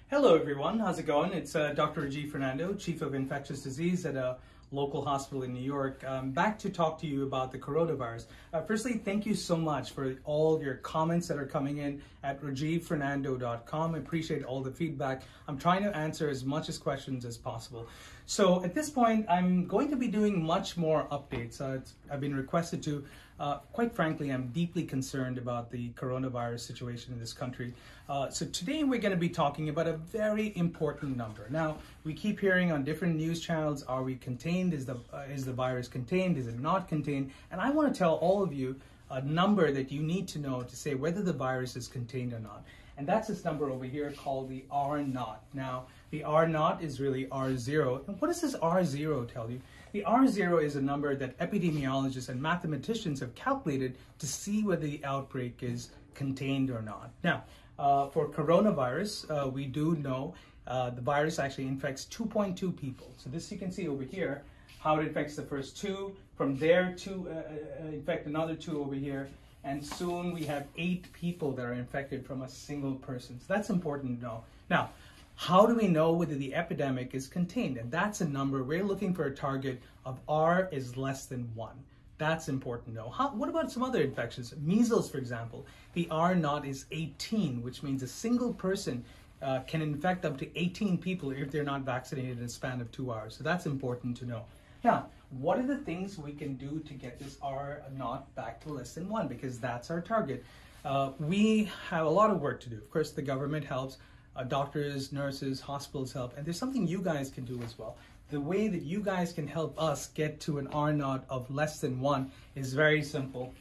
Hello everyone, how's it going? It's Dr. Rajeev Fernando, Chief of Infectious Disease at a local hospital in New York. I'm back to talk to you about the coronavirus. Firstly, thank you so much for all your comments that are coming in at rajeevfernando.com. I appreciate all the feedback. I'm trying to answer as much as questions as possible. So at this point, I'm going to be doing much more updates. I've been requested to. Quite frankly, I'm deeply concerned about the coronavirus situation in this country. So today we're going to be talking about a very important number. Now, we keep hearing on different news channels, are we contained? Is the virus contained? Is it not contained? And I want to tell all of you a number that you need to know to say whether the virus is contained or not. And that's this number over here called the R0. Now, the R0 is really R0. And what does this R0 tell you? The R0 is a number that epidemiologists and mathematicians have calculated to see whether the outbreak is contained or not. Now, for coronavirus, we do know the virus actually infects 2.2 people. So this you can see over here, how it infects the first two, from there to infect another two over here, and soon we have 8 people that are infected from a single person. So that's important to know. Now, how do we know whether the epidemic is contained? And that's a number. We're looking for a target of R is less than 1. That's important to know. What about some other infections? Measles, for example, the R0 is 18, which means a single person can infect up to 18 people if they're not vaccinated in a span of 2 hours. So that's important to know. Now, what are the things we can do to get this R0 back to less than 1? Because that's our target. We have a lot of work to do. Of course, the government helps, doctors, nurses, hospitals help, and there's something you guys can do as well. The way that you guys can help us get to an R0 of less than 1 is very simple.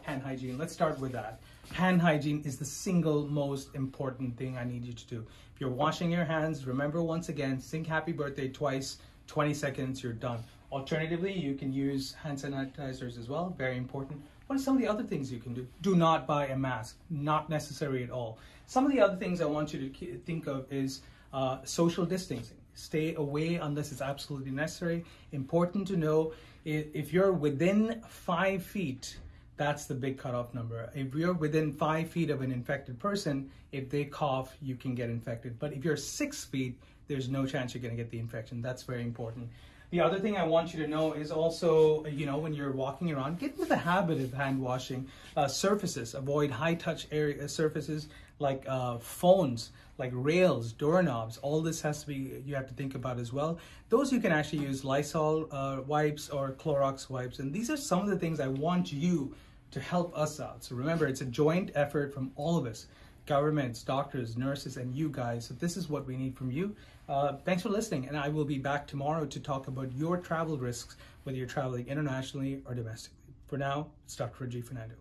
Hand hygiene. Let's start with that. Hand hygiene is the single most important thing I need you to do. If you're washing your hands, remember once again, sing happy birthday twice, 20 seconds, you're done. Alternatively, you can use hand sanitizers as well, very important. What are some of the other things you can do? Do not buy a mask, not necessary at all. Some of the other things I want you to think of is social distancing. Stay away unless it's absolutely necessary. Important to know, if you're within 5 feet, that's the big cutoff number. If you're within 5 feet of an infected person, if they cough, you can get infected. But if you're 6 feet, there's no chance you're going to get the infection. That's very important. The other thing I want you to know is also, when you're walking around, get into the habit of hand washing surfaces. Avoid high-touch area surfaces like phones, like rails, doorknobs. All this has to be, you have to think about as well. Those you can actually use Lysol wipes or Clorox wipes. And these are some of the things I want you to help us out. So remember, it's a joint effort from all of us. Governments, doctors, nurses, and you guys. So this is what we need from you. Thanks for listening, and I will be back tomorrow to talk about your travel risks, whether you're traveling internationally or domestically. For now, it's Dr. Rajeev Fernando.